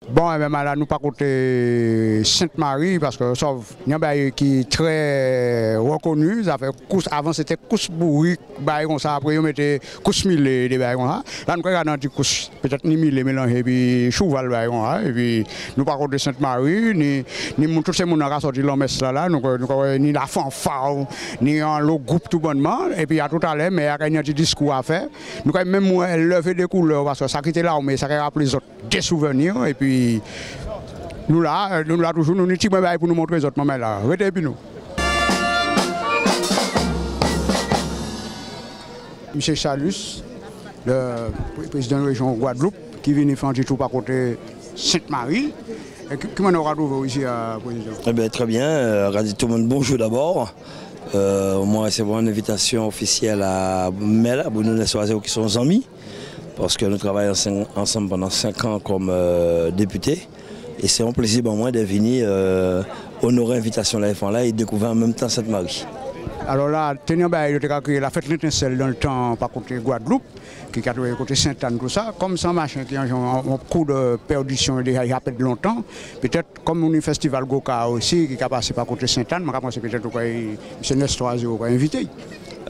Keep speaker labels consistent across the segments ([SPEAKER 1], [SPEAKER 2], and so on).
[SPEAKER 1] Bon, eh bien, là, nous pas côté Sainte-Marie parce que sauf il y a un bail qui est très reconnu. Ça fait avant c'était couche bourrique, bail comme ça. Après on mettait couche millé des bail comme ça. Là nous regardons un petit couche peut-être ni millé mélangé puis cheval bail comme ça. Et puis nous pas côté Sainte-Marie ni tous ces monde qui sorti l'homme là nous ni la fanfare ni le groupe tout bonnement. Et puis à tout à l'heure mais il y a un petit discours à faire. Nous quand même lever des couleurs parce que ça qui était là mais ça rappelle les autres des souvenirs et puis nous là toujours, nous nous tirons pour nous montrer les autres moments là. Restez puis nous. Monsieur Chalus, le président de la région Guadeloupe, qui vient faire un petit tour par côté Sainte-Marie. Comment on aura trouvé ici à président?
[SPEAKER 2] Eh bien, très bien. Tout le monde bonjour d'abord. Moi, c'est vraiment une invitation officielle à Mel, à Bruno Nessoiseo qui sont amis. Parce que nous travaillons ensemble pendant 5 ans comme députés. Et c'est un plaisir pour moi de venir honorer l'invitation de l'enfant là et découvrir en même temps Sainte-Marie.
[SPEAKER 1] Alors là, tenir la fête l'étincelle dans le temps par côté Guadeloupe, qui a trouvé côté Sainte-Anne, tout ça, comme ça, machin qui a un coup de perdition il y a pas longtemps. Peut-être comme un festival Goka aussi qui a passé par côté Sainte-Anne, je pense peut-être que M. Nestor a invité.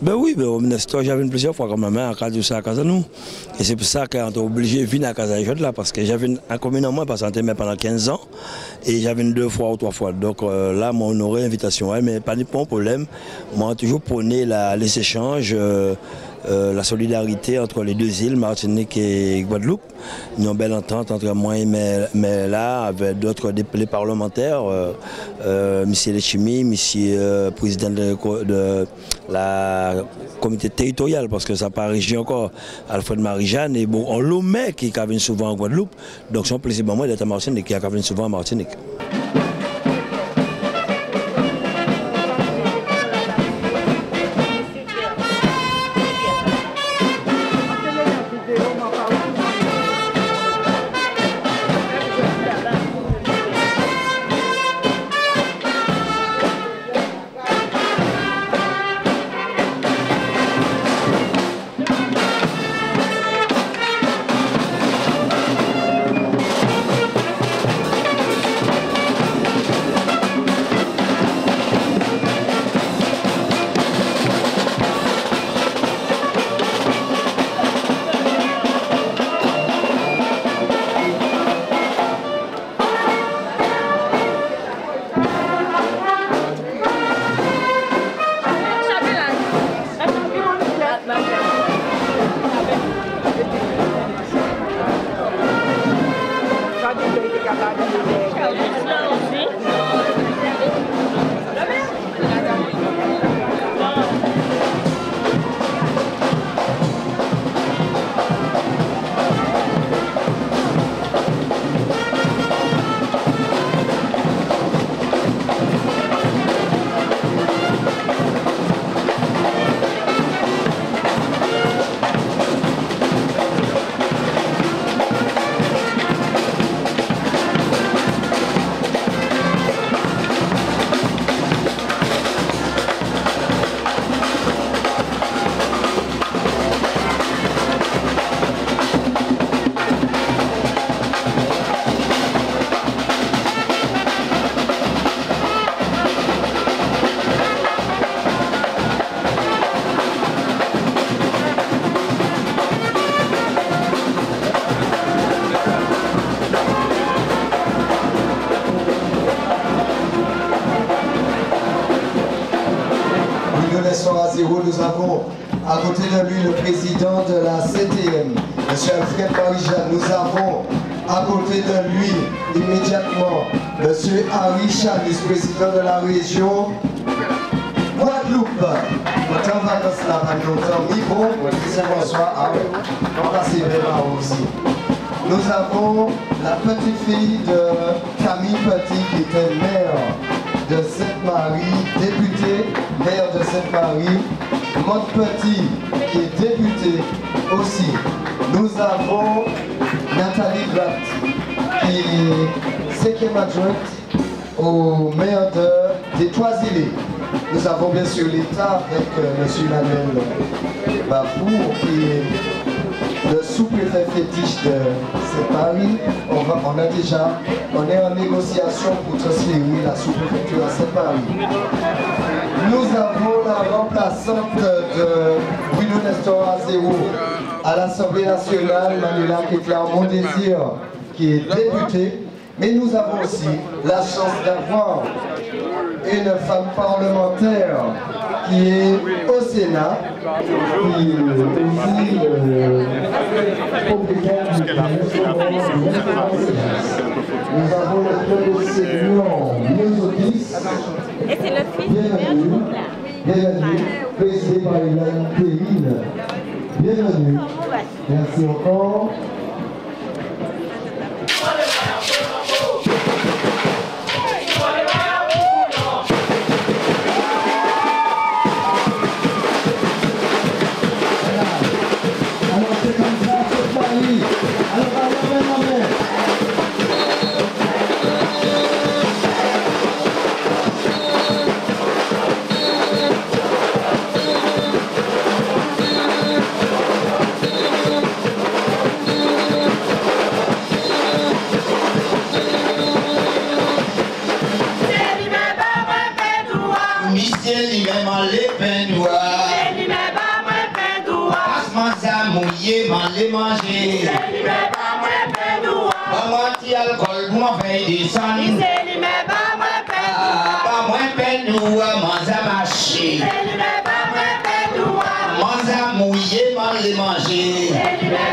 [SPEAKER 2] Ben oui, Nestor, j'avais plusieurs fois quand même à casa à casa nous. Et c'est pour ça qu'on est obligé de venir à casa là, parce que j'avais un commune en moins, parce que j'étais pendant 15 ans, et j'avais 2 fois ou 3 fois. Donc là, moi, on aurait invitation, ouais, mais pas de problème. Moi, toujours prôné les échanges, la solidarité entre les deux îles, Martinique et Guadeloupe. Nous avons une belle entente entre moi et là, avec d'autres les parlementaires, M. Lechimi, M. Président de la comité territorial, parce que ça pas régi encore, Alfred Marie-Jeanne, et bon, on l'omet qui vient souvent en Guadeloupe, donc c'est un plaisir pour moi d'être à Martinique, qui vient souvent en Martinique.
[SPEAKER 3] Nous avons à côté de lui le président de la CTM, M. Alfred Marie-Jeanne. Nous avons à côté de lui immédiatement M. Harry Chalus, président de la région Guadeloupe. Notre vacances là, bon, bonsoir, on va passer vraiment aussi. Nous avons la petite fille de Camille Petit qui était maire de Sainte-Marie, député, maire de Sainte-Marie, Maud Petit, qui est député aussi. Nous avons Nathalie Glatt, qui est 5e adjointe au maire des Trois-Îlets. Nous avons bien sûr l'État avec M. Emmanuel Bafou, qui est le sous-préfet fétiche de Saint-Paris. On est en négociation pour transférer la sous-préfecture à Saint-Paris. Nous avons la remplaçante de Bruno Nestor Azero à l'Assemblée nationale, Manuela Clermont-Désir, qui est députée. Mais nous avons aussi la chance d'avoir une femme parlementaire qui est au Sénat, qui est aussi propriétaire du Nous avons le club de seniors Myosotis.
[SPEAKER 4] Et c'est le fils de
[SPEAKER 3] Bienvenue, présidé par Hélène Périne. Bienvenue. Merci encore.
[SPEAKER 5] Manger, manger. Pas moi qui alcool pour m'en faire descendre. Pas moi peine ou manger marcher. Manger mouiller, manger manger.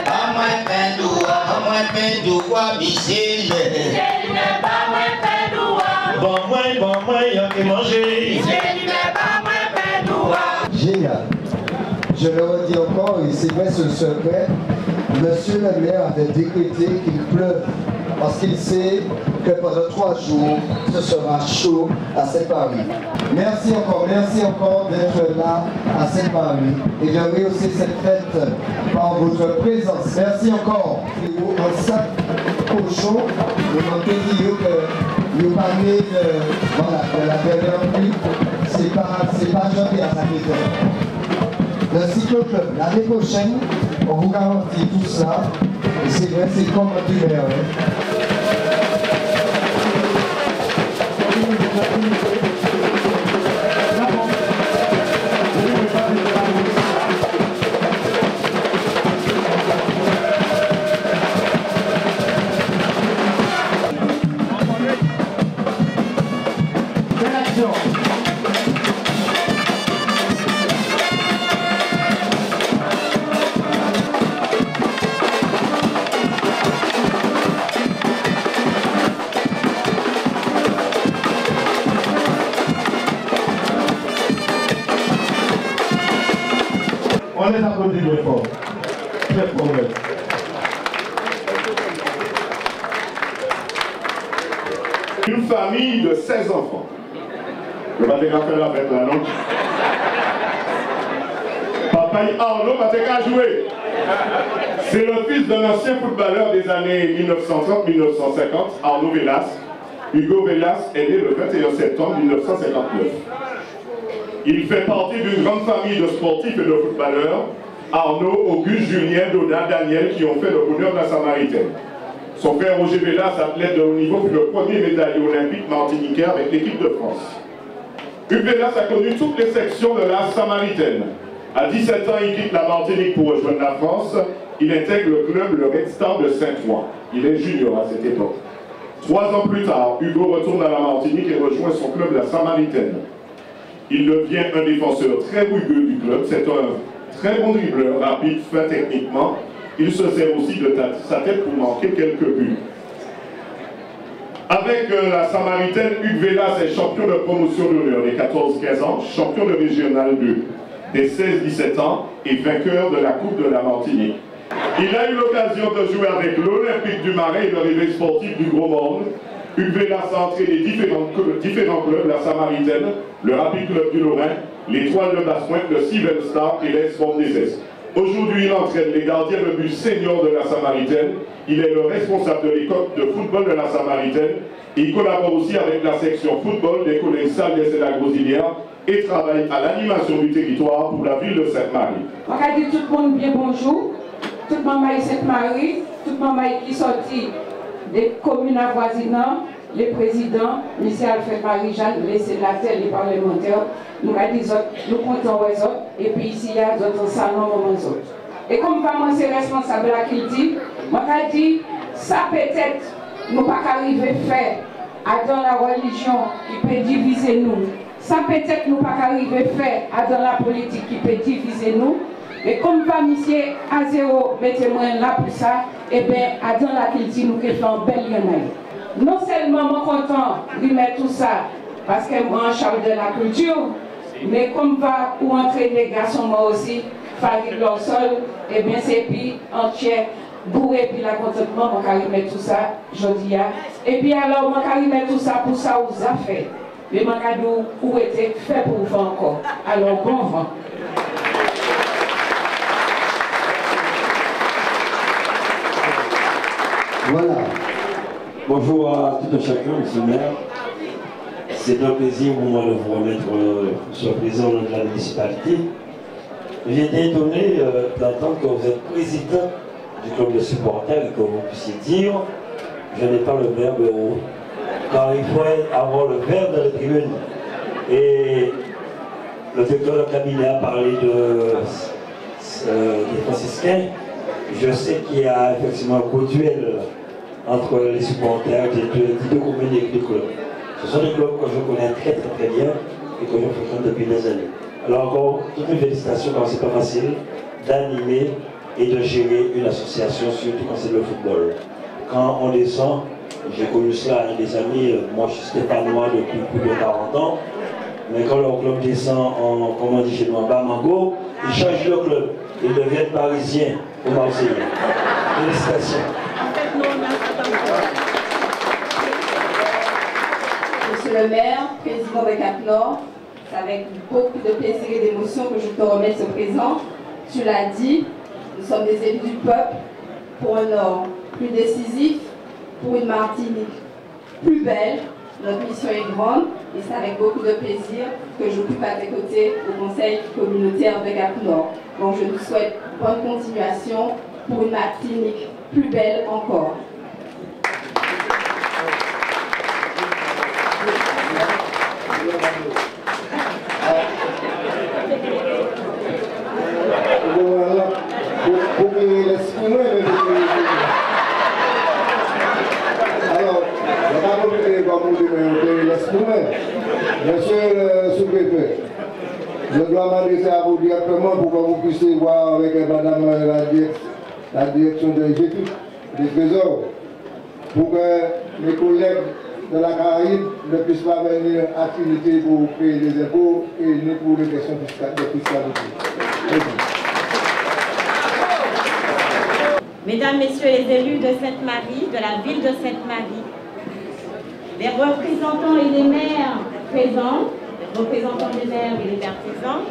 [SPEAKER 5] Pas moi peine ou bisser. Bon moi y'a que manger.
[SPEAKER 3] Génial. Je le redis encore, et c'est vrai ce secret, Monsieur le maire avait décrété qu'il pleuve parce qu'il sait que pendant 3 jours, ce sera chaud à Saint-Paris. Merci encore d'être là à Saint-Paris et de rehausser cette fête par votre présence. Merci encore. Un sac cochon, notre pays que nous parlons de la dernière pluie, c'est pas jamais à sa maison. Le cycloclub, l'année prochaine, on vous garantit tout ça. Et c'est vrai, c'est comme un tumeur.
[SPEAKER 6] On les applaudit très fort. Très problème. Une famille de 16 enfants. Le matin fait la fête là, non? Papa Arnaud va te jouer. C'est le fils d'un ancien footballeur des années 1930-1950, Arnaud Velas. Hugo Velas est né le 21 septembre 1959. Il fait partie d'une grande famille de sportifs et de footballeurs, Arnaud, Auguste, Julien, Donat, Daniel, qui ont fait le bonheur de la Samaritaine. Son frère Roger Velas, athlète de haut niveau, fut le premier médaillé olympique martiniquais avec l'équipe de France. Hugues Velas a connu toutes les sections de la Samaritaine. À 17 ans, il quitte la Martinique pour rejoindre la France. Il intègre le club le Red Star de Saint-Ouen. Il est junior à cette époque. 3 ans plus tard, Hugo retourne à la Martinique et rejoint son club la Samaritaine. Il devient un défenseur très rugueux du club. C'est un très bon dribbleur, rapide, fin techniquement. Il se sert aussi de sa tête pour manquer quelques buts. Avec la Samaritaine, Hugues Velas est champion de promotion d'honneur des 14-15 ans, champion de régional 2 des 16-17 ans et vainqueur de la Coupe de la Martinique. Il a eu l'occasion de jouer avec l'Olympique du Marais et le réveil sportif du Gros Monde. Hugues Velas a entraîné différents clubs, la Samaritaine, le Rapid Club du Lorrain, l'Étoile de Basse-Pointe, le Civil Star et l'Es Formes-des-Est. Aujourd'hui, il entraîne les gardiens de but seniors de la Samaritaine. Il est le responsable de l'école de football de la Samaritaine. Il collabore aussi avec la section football des collèges Salles et la Grosilière et travaille à l'animation du territoire pour la ville de Sainte-Marie.
[SPEAKER 7] On va dire tout le monde bien bonjour. Tout tout le monde Sainte-Marie, tout le monde qui sortit des communes avoisinantes, les présidents, M. Alfred Marie-Jeanne, les sénateurs, les parlementaires, nous avons dit nous comptons les autres, et puis ici il y a d'autres salons, les autres. Et comme moi c'est responsable à qui dit, moi je dis, ça peut-être nous pas arriver à faire dans la religion qui peut diviser nous. Ça peut-être nous pas arriver à faire dans la politique qui peut diviser nous. Mais comme pas monsieur à zéro, mettez-moi là pour ça, et bien dans la culture nous qui fait un bel lien. Non seulement je suis content de mettre tout ça, parce que moi en charge de la culture, mais comme va pour entrer les garçons moi aussi, Farid Lorsol, et bien c'est puis entier. Bourré puis la contentement, on va mettre tout ça, je dis. Et puis alors, on va mettre tout ça pour ça aux affaires. Mais on va dire où était fait pour vous encore. Alors, bon vent.
[SPEAKER 3] Voilà.
[SPEAKER 8] Bonjour à tout un chacun, monsieur le maire. C'est un plaisir pour moi de vous remettre sur le président de la municipalité. J'ai été étonné d'entendre que vous êtes président du club de supporters et que vous puissiez dire je n'ai pas le verbe héros. Car il faut avoir le verbe dans les tribunes. Et le directeur de cabinet a parlé des franciscains. Je sais qu'il y a effectivement un coup duel entre les supporters des deux communes et des clubs. Ce sont des clubs que je connais très bien et que je fréquente depuis des années. Alors encore, toutes mes félicitations car c'est pas facile d'animer et de gérer une association, surtout quand c'est le football. Quand on descend, j'ai connu cela, des amis, moi je suis stéphanois depuis plus de 40 ans, mais quand leur club descend en, comme on dit chez nous, en Bamako, ils changent le club, ils deviennent parisiens ou marseillais. Félicitations.
[SPEAKER 9] Monsieur le maire, président de Cap-Nord, c'est avec beaucoup de plaisir et d'émotion que je te remets ce présent. Tu l'as dit, nous sommes des élus du peuple pour un Nord plus décisif, pour une Martinique plus belle. Notre mission est grande et c'est avec beaucoup de plaisir que j'occupe à tes côtés au Conseil communautaire de Cap-Nord. Donc je nous souhaite bonne continuation pour une Martinique plus belle encore.
[SPEAKER 3] Monsieur le sous-préfet, je dois m'adresser à vous directement pour que vous puissiez voir avec madame la direction de l'exécutif, des trésors, pour que mes collègues de la Caraïbe ne puissent pas venir à activité pour payer des impôts et ni pour les questions de fiscalité.
[SPEAKER 4] Mesdames, Messieurs les élus de Sainte-Marie, de la ville de Sainte-Marie, les représentants et les maires présents, les représentants des maires et les maires présents,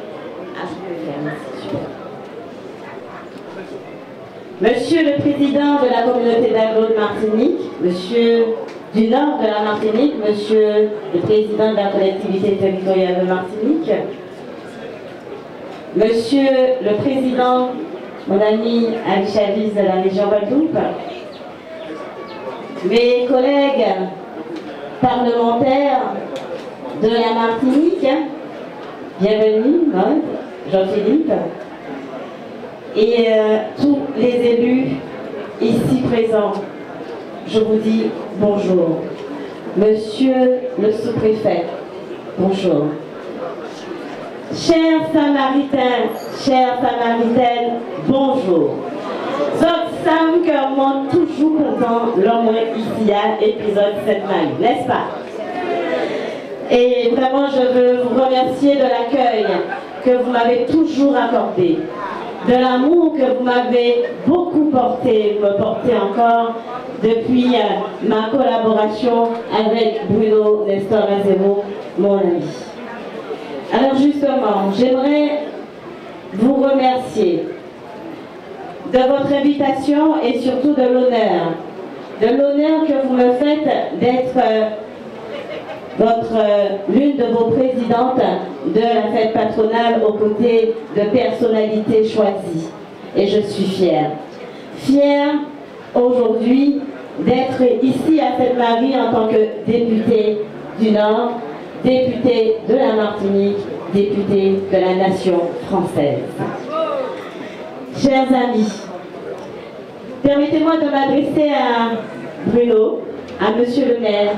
[SPEAKER 4] Monsieur le Président de la communauté d'agro de Martinique, Monsieur du Nord de la Martinique, Monsieur le Président de la collectivité territoriale de Martinique, Monsieur le Président, mon ami Ali Chavis de la région Guadeloupe, mes collègues parlementaires de la Martinique, bienvenue, Jean-Philippe, et tous les élus ici présents, je vous dis bonjour. Monsieur le sous-préfet, bonjour. Chers Samaritains, chères Samaritaines, bonjour. Zot Sam que moi toujours content l'homme ici à épisode 7 mai, n'est-ce pas? Et vraiment je veux vous remercier de l'accueil que vous m'avez toujours accordé, de l'amour que vous m'avez beaucoup porté, me portez encore depuis ma collaboration avec Bruno Nestor Azero, mon ami. Alors justement, j'aimerais vous remercier de votre invitation et surtout de l'honneur que vous me faites d'être l'une de vos présidentes de la fête patronale aux côtés de personnalités choisies. Et je suis fière. fière aujourd'hui d'être ici à Sainte-Marie en tant que députée du Nord, députée de la Martinique, députée de la nation française. Chers amis, permettez-moi de m'adresser à Bruno, à Monsieur le maire,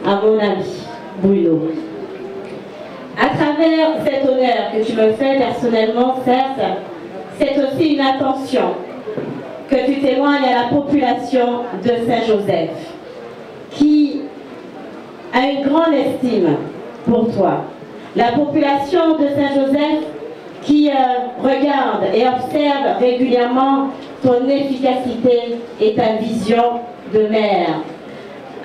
[SPEAKER 4] à mon ami Bruno. À travers cet honneur que tu me fais personnellement, certes, c'est aussi une attention que tu témoignes à la population de Saint-Joseph, qui a une grande estime pour toi. La population de Saint-Joseph qui regarde et observe régulièrement ton efficacité et ta vision de maire.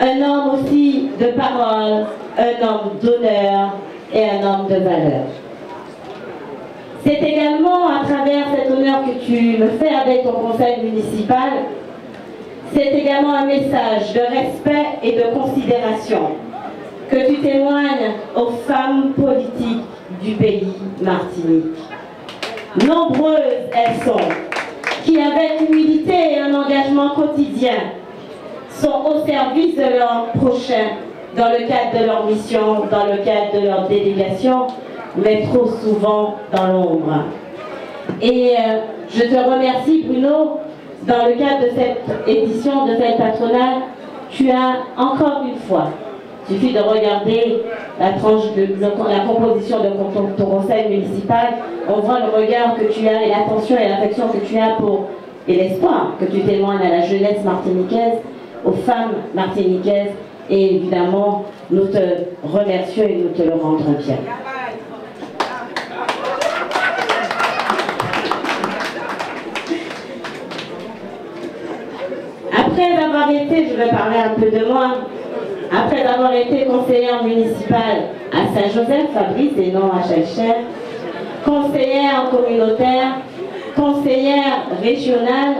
[SPEAKER 4] Un homme aussi de parole, un homme d'honneur et un homme de valeur. C'est également à travers cet honneur que tu me fais avec ton conseil municipal, c'est également un message de respect et de considération que tu témoignes aux femmes politiques du pays Martinique. Nombreuses elles sont, qui avec humilité et un engagement quotidien sont au service de leurs prochains, dans le cadre de leur mission, dans le cadre de leur délégation, mais trop souvent dans l'ombre. Et je te remercie Bruno, dans le cadre de cette édition de fête patronale, tu as encore une fois, il suffit de regarder la tranche de la composition de ton conseil municipal, on voit le regard que tu as et l'attention et l'affection que tu as pour, et l'espoir que tu témoignes à la jeunesse martiniquaise, aux femmes martiniquaises, et évidemment, nous te remercions et nous te le rendrons bien. Après avoir été, je vais parler un peu de moi, après avoir été conseillère municipale à Saint-Joseph, Fabrice et non à Chelcher, conseillère communautaire, conseillère régionale,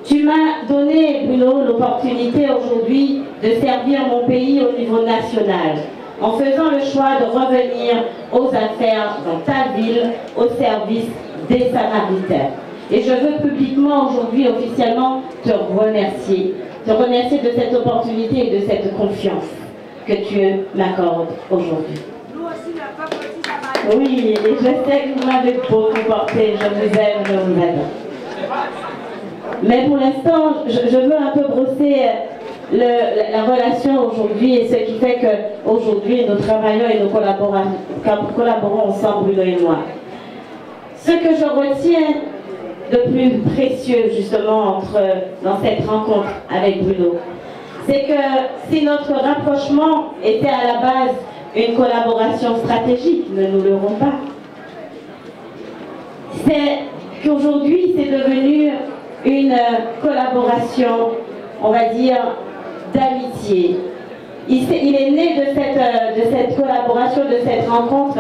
[SPEAKER 4] tu m'as donné, Bruno, l'opportunité aujourd'hui de servir mon pays au niveau national, en faisant le choix de revenir aux affaires dans ta ville, au service des Samaritains. Et je veux publiquement aujourd'hui, officiellement, te remercier de cette opportunité et de cette confiance que tu m'accordes aujourd'hui.
[SPEAKER 10] Nous aussi, la femme aussi,
[SPEAKER 4] oui, et je sais que vous m'avez beaucoup porté, je vous aime, je vous adore. Mais pour l'instant, je veux un peu brosser la relation aujourd'hui et ce qui fait qu'aujourd'hui nous travaillons et nous collaborons ensemble, Bruno et moi. Ce que je retiens de plus précieux justement dans cette rencontre avec Bruno, c'est que si notre rapprochement était à la base une collaboration stratégique, ne nous leurrons pas, c'est qu'aujourd'hui c'est devenu une collaboration, on va dire, d'amitié. Il est né de cette collaboration, de cette rencontre,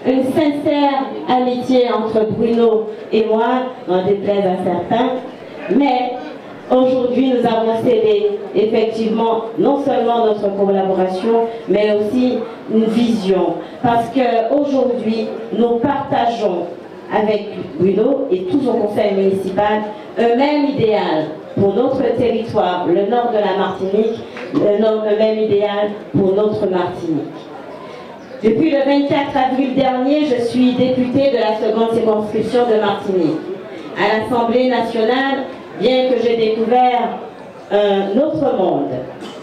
[SPEAKER 4] une sincère amitié entre Bruno et moi, n'en déplaise à certains, mais aujourd'hui nous avons scellé effectivement non seulement notre collaboration, mais aussi une vision, parce qu'aujourd'hui nous partageons avec Bruno et tout son conseil municipal un même idéal pour notre territoire, le nord de la Martinique, un même idéal pour notre Martinique. Depuis le 24 avril dernier, je suis députée de la seconde circonscription de Martinique. À l'Assemblée nationale, bien que j'ai découvert un autre monde,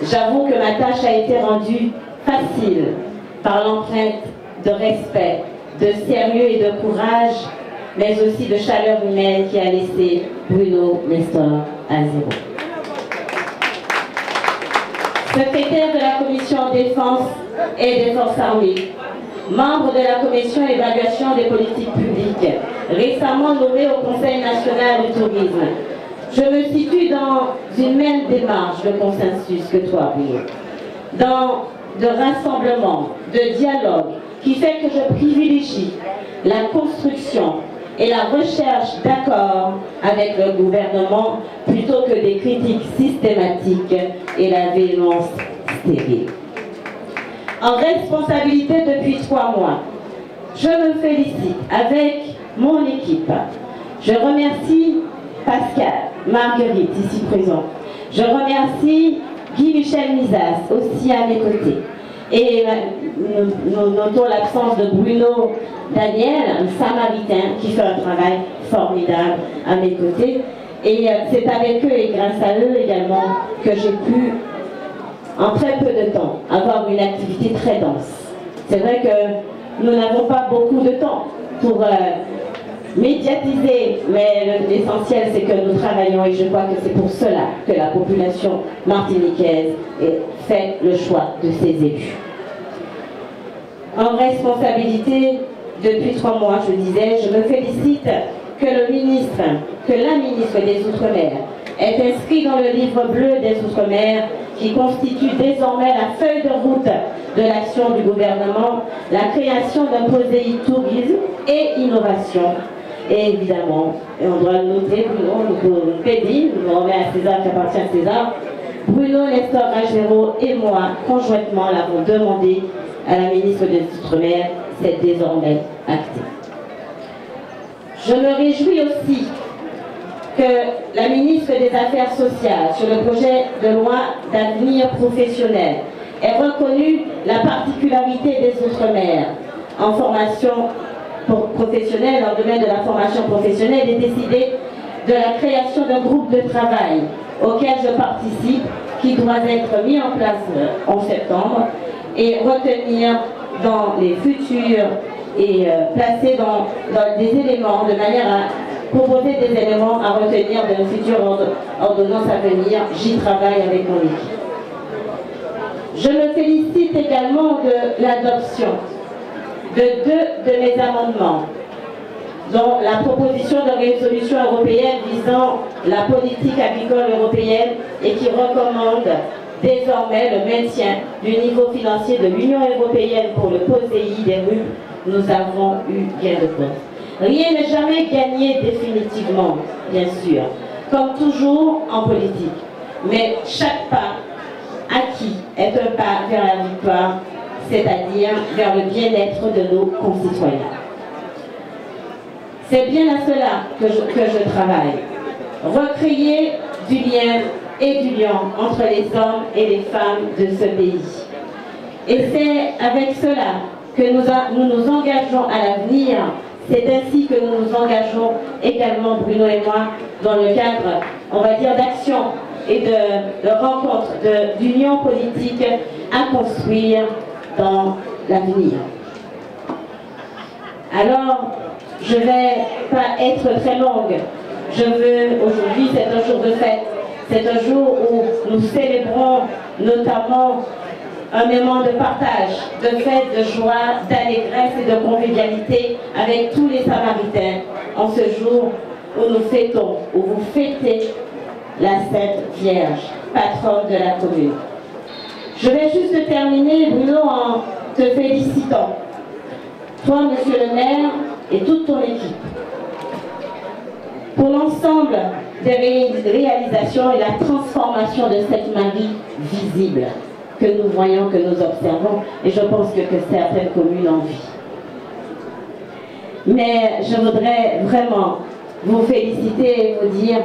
[SPEAKER 4] j'avoue que ma tâche a été rendue facile par l'empreinte de respect, de sérieux et de courage, mais aussi de chaleur humaine qui a laissé Bruno Nestor à zéro. Secrétaire de la Commission Défense et des Forces armées, membre de la Commission Évaluation des politiques publiques, récemment nommé au Conseil national du tourisme, je me situe dans une même démarche de consensus que toi, Bruno, de rassemblement, de dialogue, qui fait que je privilégie la construction et la recherche d'accords avec le gouvernement plutôt que des critiques systématiques et la véhémence stérile. En responsabilité depuis 3 mois, je me félicite avec mon équipe. Je remercie Pascal, Marguerite, ici présent. Je remercie Guy-Michel Misas, aussi à mes côtés. Et nous notons l'absence de Bruno Daniel, un Samaritain, qui fait un travail formidable à mes côtés. Et c'est avec eux et grâce à eux également que j'ai pu, en très peu de temps, avoir une activité très dense. C'est vrai que nous n'avons pas beaucoup de temps pour médiatiser, mais l'essentiel c'est que nous travaillons et je crois que c'est pour cela que la population martiniquaise fait le choix de ses élus. En responsabilité, depuis 3 mois, je disais, je me félicite que la ministre des Outre-mer est inscrite dans le livre bleu des Outre-mer qui constitue désormais la feuille de route de l'action du gouvernement, la création d'un POSEI tourisme et innovation. Et évidemment, et on doit le noter, Bruno, nous pédit, nous remet à César qui appartient à César, Bruno, Nestor Ragero et moi, conjointement, l'avons demandé à la ministre des Outre-mer, c'est désormais acté. Je me réjouis aussi que la ministre des Affaires sociales, sur le projet de loi d'avenir professionnel, ait reconnu la particularité des Outre-mer en formation professionnelle, dans le domaine de la formation professionnelle, et décidé de la création d'un groupe de travail auquel je participe, qui doit être mis en place en septembre et retenir dans les futurs et placer dans des éléments de manière à proposer des éléments à retenir de futures ordonnances à venir. J'y travaille avec mon équipe. Je me félicite également de l'adoption de 2 de mes amendements, dont la proposition de résolution européenne visant la politique agricole européenne et qui recommande désormais le maintien du niveau financier de l'Union européenne pour le POSEI des RUP. Nous avons eu gain de cause. Rien n'est jamais gagné définitivement, bien sûr, comme toujours en politique. Mais chaque pas acquis est un pas vers la victoire, c'est-à-dire vers le bien-être de nos concitoyens. C'est bien à cela que je travaille. Recréer du lien et du lien entre les hommes et les femmes de ce pays. Et c'est avec cela que nous nous engageons à l'avenir. C'est ainsi que nous nous engageons également, Bruno et moi, dans le cadre, on va dire, d'action et de rencontres, d'union politique à construire dans l'avenir. Alors, je ne vais pas être très longue. Je veux, aujourd'hui, c'est un jour de fête. C'est un jour où nous célébrons notamment un moment de partage, de fête, de joie, d'allégresse et de convivialité avec tous les Samaritains en ce jour où nous fêtons, où vous fêtez la Sainte Vierge, patronne de la commune. Je vais juste terminer, Bruno, en te félicitant. Toi, monsieur le maire, et toute ton équipe, pour l'ensemble des réalisations et la transformation de cette Marie visible que nous voyons, que nous observons, et je pense que certaines communes en vivent. Mais je voudrais vraiment vous féliciter et vous dire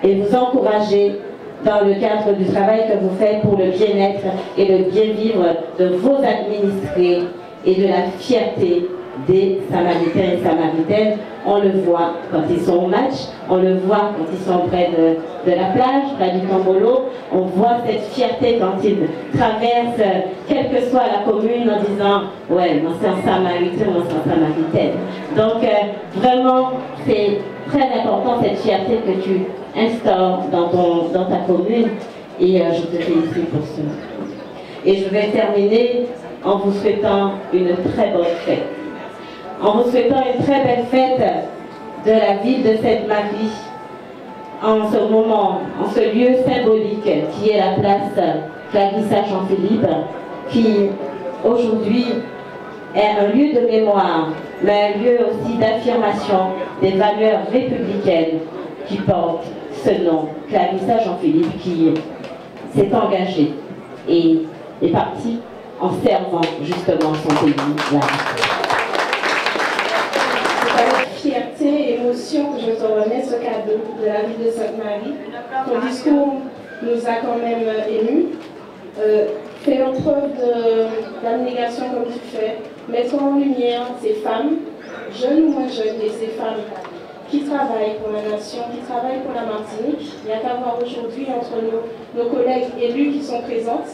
[SPEAKER 4] et vous encourager dans le cadre du travail que vous faites pour le bien-être et le bien-vivre de vos administrés et de la fierté des Samaritains et Samaritaines. On le voit quand ils sont au match, on le voit quand ils sont près de la plage, près du Tombolo. On voit cette fierté quand ils traversent, quelle que soit la commune, en disant « Ouais, moi c'est un Samaritain, moi c'est un Samaritaine ». Donc vraiment, c'est très important cette fierté que tu instaures dans ta commune et je te félicite pour cela. Et je vais terminer en vous souhaitant une très bonne fête. En vous souhaitant une très belle fête de la ville de Sainte-Marie, en ce moment, en ce lieu symbolique qui est la place Clarissa Jean-Philippe, qui aujourd'hui est un lieu de mémoire, mais un lieu aussi d'affirmation des valeurs républicaines qui portent ce nom, Clarissa Jean-Philippe, qui s'est engagée et est partie en servant justement son pays là.
[SPEAKER 9] Fierté,
[SPEAKER 4] émotion que je te remets ce cadeau de la ville de Sainte-Marie. Ton discours nous a quand même émus. Fais preuve d'abnégation comme tu fais. Mettons en lumière ces femmes, jeunes ou moins jeunes, et ces femmes qui travaillent pour la nation, qui travaillent pour la Martinique. Il n'y a qu'à voir aujourd'hui entre nos collègues élus qui sont présentes.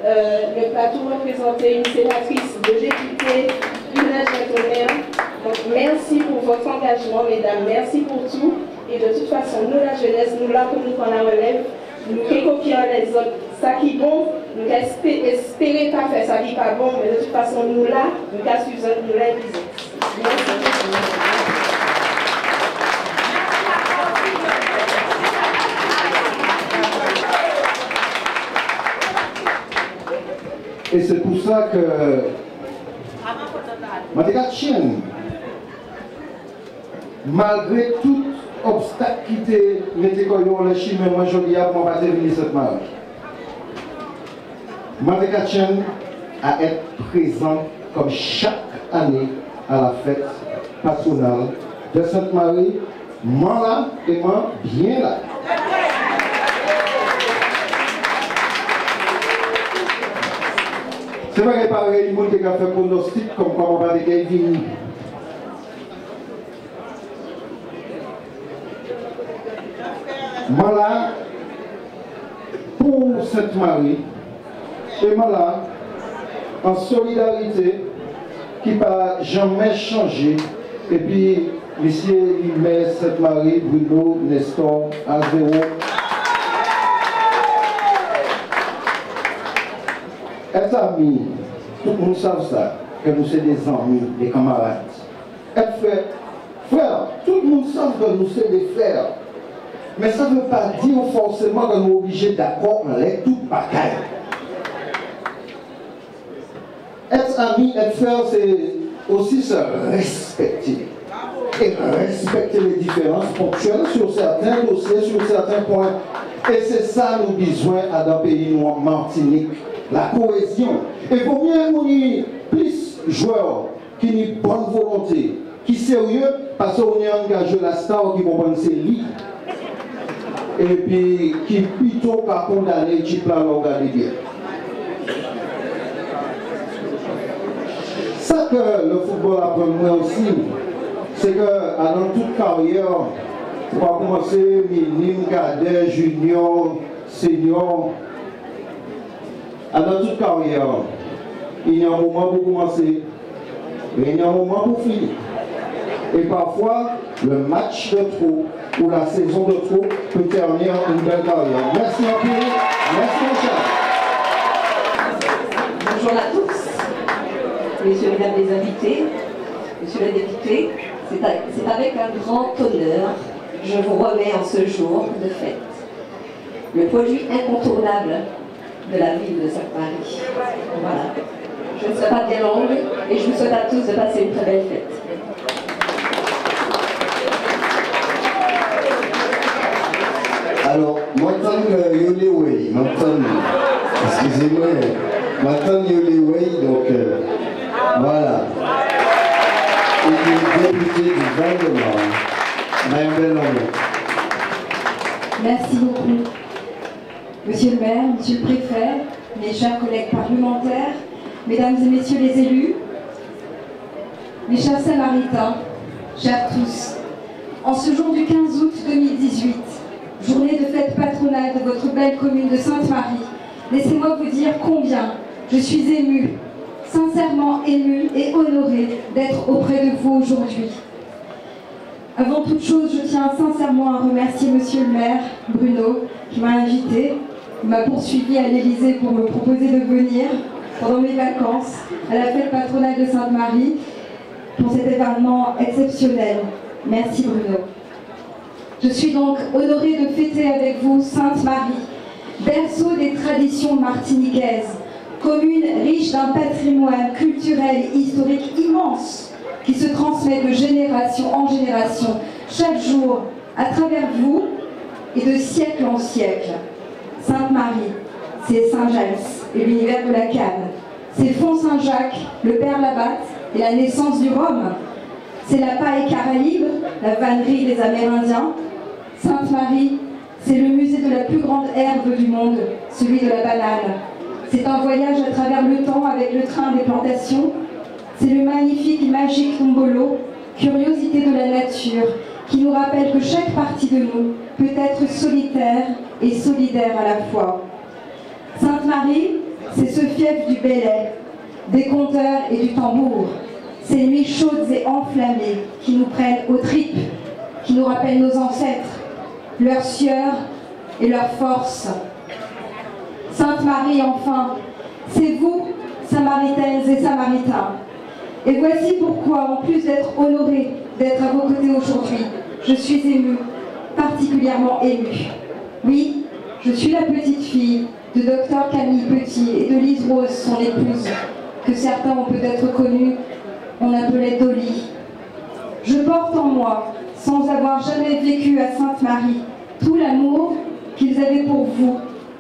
[SPEAKER 4] Le plateau représentait une sénatrice, deux députés, une adjointe au maire. Donc merci pour votre engagement, mesdames, merci pour tout. Et de toute façon, nous, la jeunesse, nous là pour nous prendre la relève, nous qui copions les autres, ça qui est bon, nous espérons pas faire ça qui n'est pas bon, mais de toute façon, nous là, nous qui suivons, nous là,
[SPEAKER 11] Et c'est pour ça que Mathématicienne, malgré tout obstacle qui était mis dans le chimie, moi je dis à mon pas venir cette marche. Mathématicienne à être présent comme chaque année à la fête patronale de Sainte-Marie, moi là et moi bien là. C'est vrai que pareil, il y a des gens qui ont fait pronostic comme quoi on va venir. Moi là, pour Sainte-Marie, et moi là, en solidarité, qui ne va jamais changer, et puis, monsieur Limet, Sainte-Marie, Bruno, Nestor, à zéro. Les amis, tout le monde sait ça, que nous sommes des amis, des camarades. Frère, tout le monde sait que nous sommes des frères. Mais ça ne veut pas dire forcément que nous sommes obligés d'accord dans les toutes bagailles. Être ami, être frère, c'est aussi se respecter. Et respecter les différences ponctuelles sur certains dossiers, sur certains points. Et c'est ça nous besoin dans le pays noir Martinique. La cohésion. Et pour mieux qu'on ait plus joueurs qui ont une bonne volonté, qui sont sérieux, parce qu'on est engagé la star qui comprend ses lits. Et puis qui plutôt qu'à condamner qui plan l'organe de Dieu. Ça que le football apprend moi aussi, c'est que dans toute carrière, on va commencer minime, cadet, junior, senior. Dans toute carrière, il y a un moment pour commencer et il y a un moment pour finir. Et parfois, le match de trop ou la saison de trop peut terminer une belle carrière. Merci un peu. Merci mon cher.
[SPEAKER 12] Bonjour à tous, messieurs et mesdames les invités, monsieur le député. C'est avec un grand honneur que je vous remets en ce jour de fête le produit incontournable de la ville de Sainte-Marie. Voilà. Je ne serai pas bien longue et je vous souhaite à tous de passer une très belle fête.
[SPEAKER 3] Alors, maintenant que Yoleway, excusez-moi, maintenant Yoleway, donc voilà. Et le député du Val-de-Marne, Mme Bellon.
[SPEAKER 13] Merci beaucoup. Monsieur le maire, monsieur le préfet, mes chers collègues parlementaires, mesdames et messieurs les élus, mes chers Samaritains, chers tous, en ce jour du 15 août 2018, journée de fête patronale de votre belle commune de Sainte-Marie, laissez-moi vous dire combien je suis émue, sincèrement émue et honorée d'être auprès de vous aujourd'hui. Avant toute chose, je tiens sincèrement à remercier monsieur le maire, Bruno, qui m'a invité, m'a poursuivi à l'Élysée pour me proposer de venir pendant mes vacances à la fête patronale de Sainte-Marie pour cet événement exceptionnel. Merci Bruno. Je suis donc honorée de fêter avec vous Sainte-Marie, berceau des traditions martiniquaises, commune riche d'un patrimoine culturel et historique immense qui se transmet de génération en génération, chaque jour, à travers vous et de siècle en siècle. Sainte-Marie, c'est Saint-James et l'univers de la Canne. C'est Font-Saint-Jacques, le Père Labatte et la naissance du Rhum. C'est la paille Caraïbe la vannerie des Amérindiens. Sainte-Marie, c'est le musée de la plus grande herbe du monde, celui de la banane. C'est un voyage à travers le temps avec le train des plantations. C'est le magnifique et magique tombolo, curiosité de la nature, qui nous rappelle que chaque partie de nous peut être solitaire et solidaire à la fois. Sainte-Marie, c'est ce fief du Bélay, des conteurs et du tambour, ces nuits chaudes et enflammées qui nous prennent aux tripes, qui nous rappellent nos ancêtres, leur sueur et leur force. Sainte-Marie, enfin, c'est vous, Samaritaines et Samaritains. Et voici pourquoi, en plus d'être honorée d'être à vos côtés aujourd'hui, je suis émue, particulièrement émue. Oui, je suis la petite fille de Dr Camille Petit et de Lise Rose, son épouse, que certains ont peut-être connue, on appelait Dolly. Je porte en moi, sans avoir jamais vécu à Sainte-Marie, tout l'amour qu'ils avaient pour vous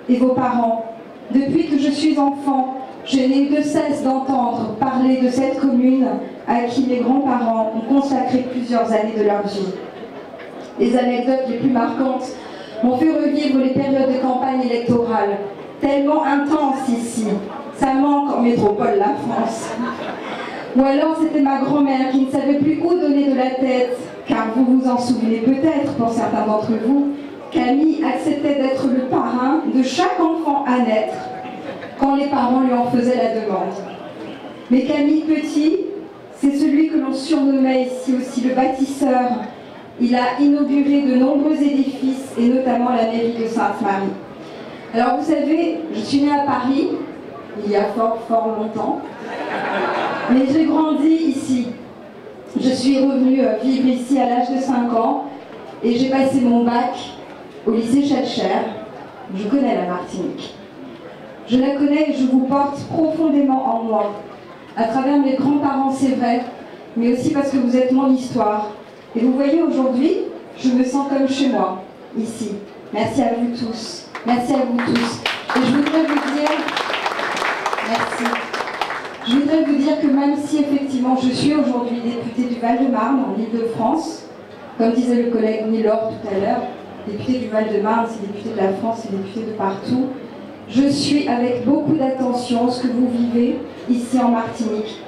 [SPEAKER 13] et vos parents. Depuis que je suis enfant, je n'ai eu de cesse d'entendre parler de cette commune à qui mes grands-parents ont consacré plusieurs années de leur vie. Les anecdotes les plus marquantes m'ont fait revivre les périodes de campagne électorale, tellement intenses ici. Ça manque en métropole la France. Ou alors c'était ma grand-mère qui ne savait plus où donner de la tête, car vous vous en souvenez peut-être pour certains d'entre vous, Camille acceptait d'être le parrain de chaque enfant à naître, quand les parents lui en faisaient la demande. Mais Camille Petit, c'est celui que l'on surnommait ici aussi le bâtisseur. Il a inauguré de nombreux édifices, et notamment la mairie de Sainte-Marie. Alors vous savez, je suis née à Paris, il y a fort longtemps, mais j'ai grandi ici. Je suis revenue vivre ici à l'âge de 5 ans, et j'ai passé mon bac au lycée Schellcher. Je connais la Martinique. Je la connais et je vous porte profondément en moi, à travers mes grands-parents, c'est vrai, mais aussi parce que vous êtes mon histoire. Et vous voyez, aujourd'hui, je me sens comme chez moi, ici. Merci à vous tous. Merci à vous tous. Et je voudrais vous dire... Merci. Je voudrais vous dire que même si effectivement je suis aujourd'hui députée du Val-de-Marne, en Île-de-France, comme disait le collègue Milor tout à l'heure, député du Val-de-Marne, c'est député de la France, c'est député de partout, je suis avec beaucoup d'attention ce que vous vivez ici en Martinique.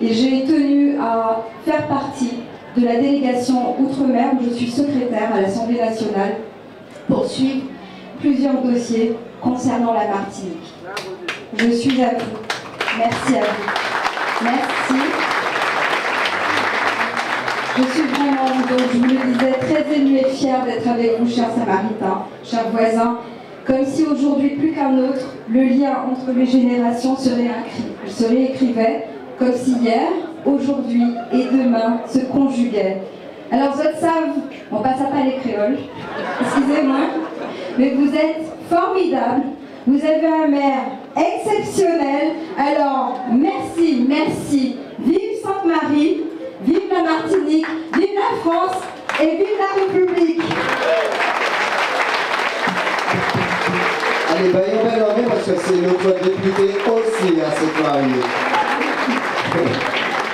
[SPEAKER 13] Et j'ai tenu à faire partie de la délégation Outre-mer où je suis secrétaire à l'Assemblée nationale pour suivre plusieurs dossiers concernant la Martinique. Je suis à vous. Merci à vous. Merci. Je suis vraiment, donc je vous le disais, très émue et fière d'être avec vous, chers Samaritains, chers voisins, comme si aujourd'hui, plus qu'un autre, le lien entre les générations se réécrivait, comme si hier, aujourd'hui et demain se conjuguaient. Alors, vous êtes savent, on passe à pas les créoles, excusez-moi, mais vous êtes formidables, vous avez un maire exceptionnel, alors merci, merci, vive Sainte-Marie, vive la Martinique, vive la France et vive la République.
[SPEAKER 3] Allez, on va l'emmener parce que c'est notre député aussi à cette mariée.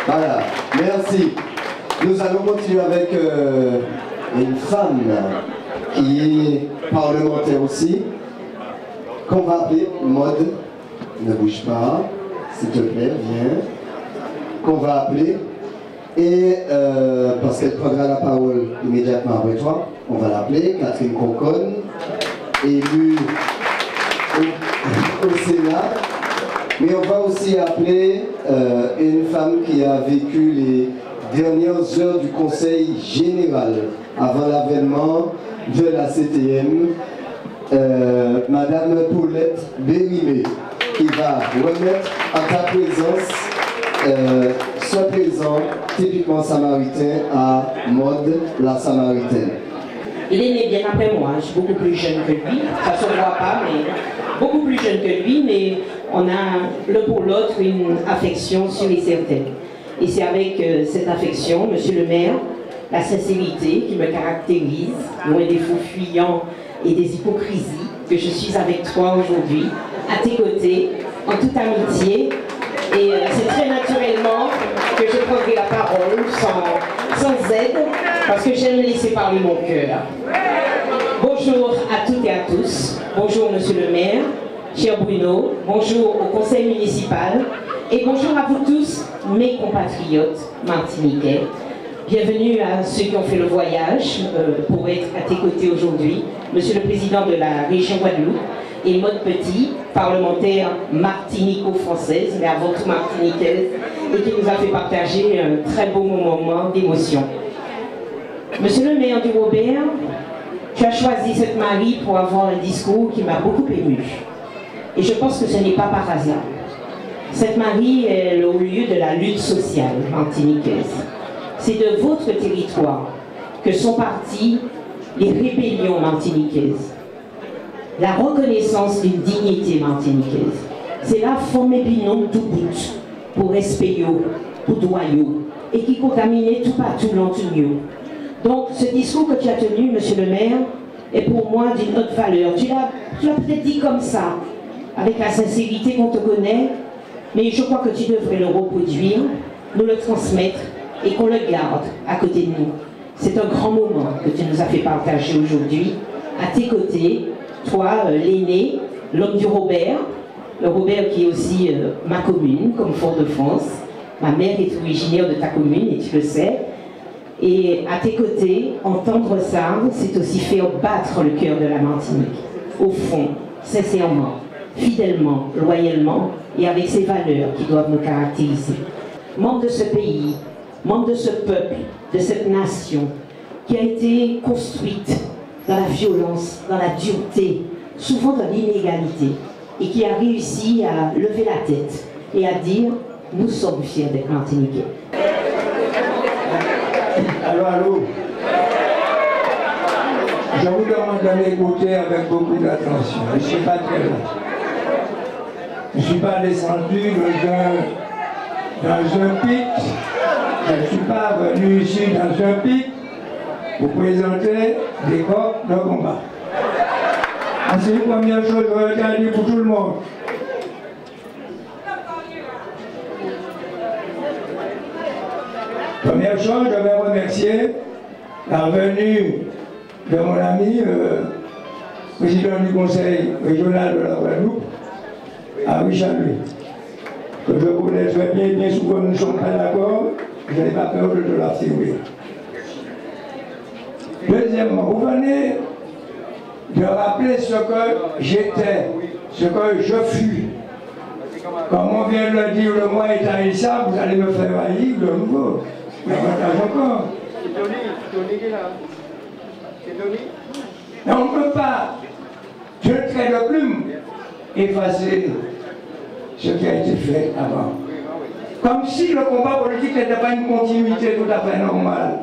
[SPEAKER 3] Voilà, merci. Nous allons continuer avec une femme qui est parlementaire aussi, qu'on va appeler Maude. Ne bouge pas, s'il te plaît, viens. Qu'on va appeler. Et parce qu'elle prendra la parole immédiatement après toi, on va l'appeler Catherine Conconne, élue au Sénat. Mais on va aussi appeler une femme qui a vécu les dernières heures du Conseil général avant l'avènement de la CTM, Madame Paulette Bérimé, qui va remettre à ta présence ce présent typiquement samaritain à Maude la Samaritaine.
[SPEAKER 14] Il est né bien après moi, je suis beaucoup plus jeune que lui, ça ne se voit pas, mais beaucoup plus jeune que lui, mais on a l'un pour l'autre une affection sûre et certaine. Et c'est avec cette affection, monsieur le maire, la sincérité qui me caractérise, loin des faux fuyants et des hypocrisies, que je suis avec toi aujourd'hui, à tes côtés, en toute amitié. Et c'est très naturellement que je prendrai la parole sans aide, parce que j'aime parler mon cœur. Bonjour à toutes et à tous. Bonjour Monsieur le maire, cher Bruno. Bonjour au conseil municipal. Et bonjour à vous tous, mes compatriotes martiniquais. Bienvenue à ceux qui ont fait le voyage pour être à tes côtés aujourd'hui. Monsieur le président de la région Guadeloupe et Maud Petit, parlementaire martinico-française, mais avant tout martiniquaise, et qui nous a fait partager un très beau moment d'émotion. Monsieur le maire du Robert, tu as choisi cette Marie pour avoir un discours qui m'a beaucoup ému. Et je pense que ce n'est pas par hasard. Cette Marie est le lieu de la lutte sociale martiniquaise. C'est de votre territoire que sont parties les rébellions martiniquaises. La reconnaissance d'une dignité martiniquaise. C'est là former binom tout bout pour respect, pour droit, et qui contaminait tout partout l'entourage. Donc ce discours que tu as tenu, monsieur le maire, est pour moi d'une autre valeur. Tu l'as peut-être dit comme ça, avec la sincérité qu'on te connaît, mais je crois que tu devrais le reproduire, nous le transmettre et qu'on le garde à côté de nous. C'est un grand moment que tu nous as fait partager aujourd'hui. À tes côtés, toi, l'aîné, l'homme du Robert, le Robert qui est aussi ma commune, comme Fort-de-France. Ma mère est originaire de ta commune et tu le sais. Et à tes côtés, entendre ça, c'est aussi faire battre le cœur de la Martinique. Au fond, sincèrement, fidèlement, loyalement et avec ces valeurs qui doivent nous caractériser. Membre de ce pays, membre de ce peuple, de cette nation qui a été construite dans la violence, dans la dureté, souvent dans l'inégalité, et qui a réussi à lever la tête et à dire « nous sommes fiers d'être Martiniquais ».
[SPEAKER 15] Allô. Je vous demande de m'écouter avec beaucoup d'attention. Je ne suis pas très loin. Je ne suis pas descendu dans un pic. Je ne suis pas venu ici dans un pic pour présenter des corps de combat. C'est la première chose que je tiens à dire pour tout le monde. Première chose, je vais remercier la venue de mon ami, président du conseil régional de la Guadeloupe, Henri Chaluy, que je connais très bien, bien souvent nous ne sommes pas d'accord, je n'ai pas peur de l'affirmer. Deuxièmement, vous venez de rappeler ce que j'étais, ce que je fus. Comme on vient de le dire, le mois est haïssable, vous allez me faire haïr de nouveau. Encore. Mais on ne peut pas, je trait de plume, effacer ce qui a été fait avant. Comme si le combat politique n'était pas une continuité tout à fait normale.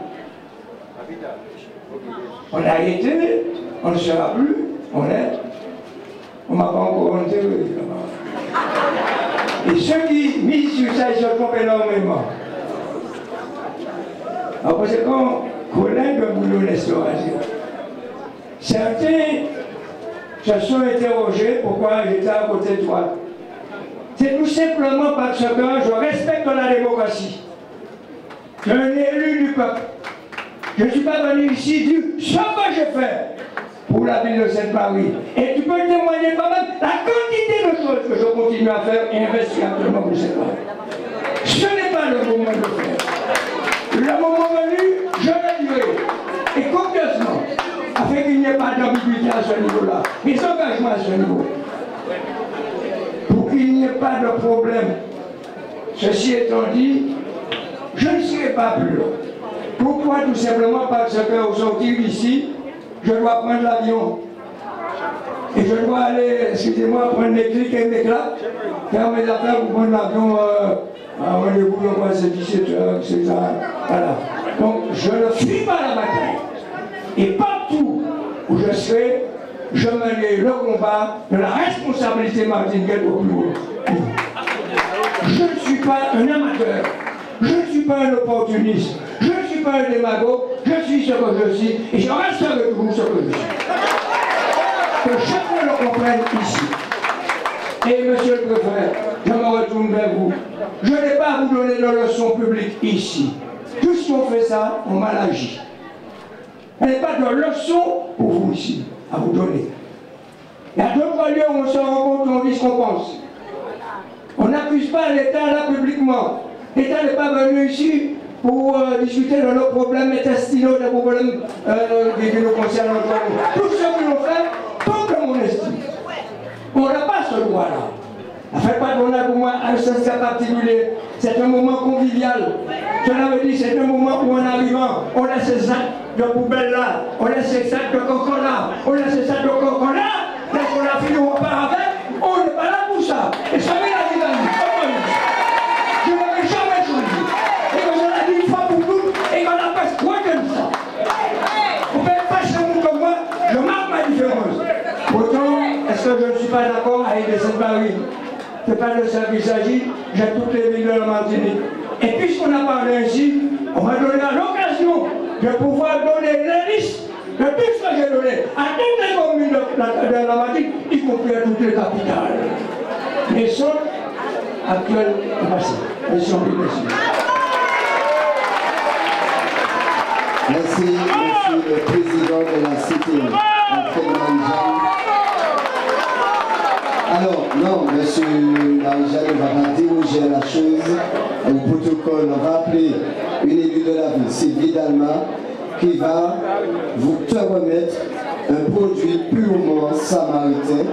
[SPEAKER 15] On a été, on ne sera plus, on est. On ne m'a pas encore enterré. Et ceux qui misent sur ça, ils se trompent énormément. En conséquent, collègue Bruno Nestor, certains se sont interrogés pourquoi j'étais à côté de toi. C'est tout simplement parce que je respecte la démocratie. Je suis un élu du peuple. Je ne suis pas venu ici dire ce que je fais pour la ville de Sainte-Marie. Et tu peux témoigner quand même la quantité de choses que je continue à faire et investir actuellement pour Sainte-Marie. Ce n'est pas le moment de le faire. Le moment venu, je le dirai. Et copieusement, afin qu'il n'y ait pas d'ambiguïté à ce niveau-là. Mes engagements à ce niveau. Pour qu'il n'y ait pas de problème. Ceci étant dit, je ne serai pas plus long. Pourquoi? Tout simplement parce qu'au sortir d'ici, je dois prendre l'avion. Et je dois aller, excusez-moi, prendre des clics et des claques, faire mes affaires pour prendre l'avion à rendez-vous, je crois, c'est 17h, c'est ça. Voilà. Donc, je ne fuis pas la bataille. Et partout où je serai, je mènerai le combat de la responsabilité martiniquaise au plus haut. Je ne suis pas un amateur. Je ne suis pas un opportuniste. Je ne suis pas un démagogue. Je suis ce que je suis. Et je resterai toujours ce que je suis. Que chacun le comprenne ici. Et monsieur le préfet, je me retourne vers vous. Je n'ai pas à vous donner de leçons publiques ici. Tous qui ont fait ça ont mal agi. Elle n'est pas de leçon pour vous ici, à vous donner. Il y a d'autres lieux où on se rencontre, on dit ce qu'on pense. On n'accuse pas l'État là publiquement. L'État n'est pas venu ici pour discuter de nos problèmes intestinaux, des problèmes qui nous concernent. Tout ce que l'on fait, tant que mon estime. On n'a pas ce droit-là. La fête patronale pour moi a un sens particulier. C'est un moment convivial. Cela veut dire c'est un moment où en arrivant, on laisse ces sacs de poubelle là, on laisse ces sacs de coco là, on laisse ces sacs de coco là. Dès qu'on a fini, on part avec. On n'est pas là pour ça. Et ça m'est arrivé à nous. Je n'avais jamais choisi. Et qu'on l'a dit une fois pour toutes, et qu'on a pas quoi comme ça. Vous ne pouvez pas chez vous comme moi, je marque ma différence. Pourtant, est-ce que je ne suis pas d'accord avec les Sainte-Marie? C'est pas de ça qu'il s'agit, j'ai toutes les villes de la Martinique. Et puisqu'on a parlé ainsi, on m'a donné l'occasion de pouvoir donner les listes de tout ce que j'ai donné à toutes les communes de la Martinique, y compris à toutes les capitales. Les sont actuelles et passées. Elles sont bien ici.
[SPEAKER 3] Merci, monsieur le président de la cité, Alfred Marie-Jeanne. Alors, non, monsieur Marie-Jeanne ne va pas déroger la chose. Au protocole, on va appeler une élue de la ville, Sylvie Dalma, qui va vous te remettre un produit purement samaritain.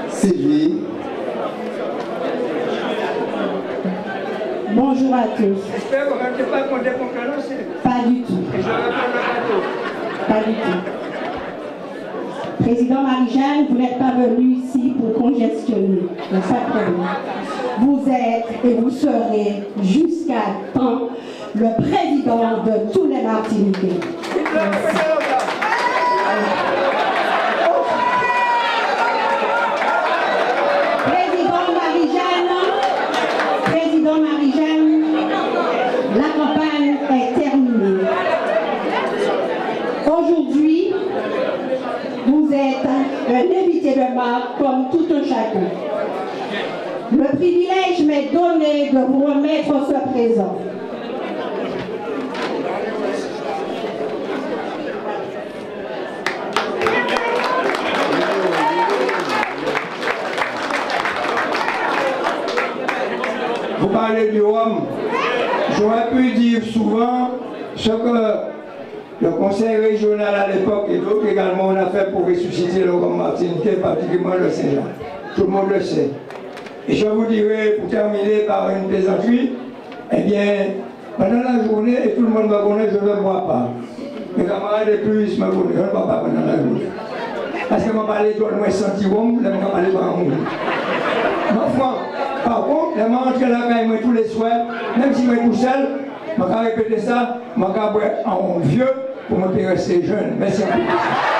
[SPEAKER 3] Sylvie.
[SPEAKER 4] Bonjour à tous.
[SPEAKER 15] J'espère qu'on ne va pas compter pour prononcer.
[SPEAKER 4] Pas du tout.
[SPEAKER 15] Et je réponds le
[SPEAKER 4] Pas du tout. Président Marie-Jeanne, vous n'êtes pas venu ici pour congestionner. Il n'y a pas de problème. Vous êtes et vous serez jusqu'à temps le président de tous les Martiniquais. Président Marie-Jeanne, la campagne est terminée. Aujourd'hui, vous êtes un invité de marque comme tout un chacun. Le privilège m'est donné de vous remettre ce présent.
[SPEAKER 15] Vous parlez du Rhum. J'aurais pu dire souvent ce que le conseil régional à l'époque et d'autres également on a fait pour ressusciter le Rhum martiniquais, particulièrement le Saint-Jean. Tout le monde le sait. Et je vous dirai, pour terminer par une plaisanterie, eh bien, pendant la journée, et tout le monde me connaît, je ne bois pas. Mes camarades les plus me connaissent, je ne bois pas pendant la journée. Parce que je parle de moi senti Rhum, je ne parle pas en Rhum. Par contre, je rentre là quand même tous les soirs, même si je suis tout seul, je vais répéter ça, je vais boire en vieux pour me rester jeune. Merci beaucoup.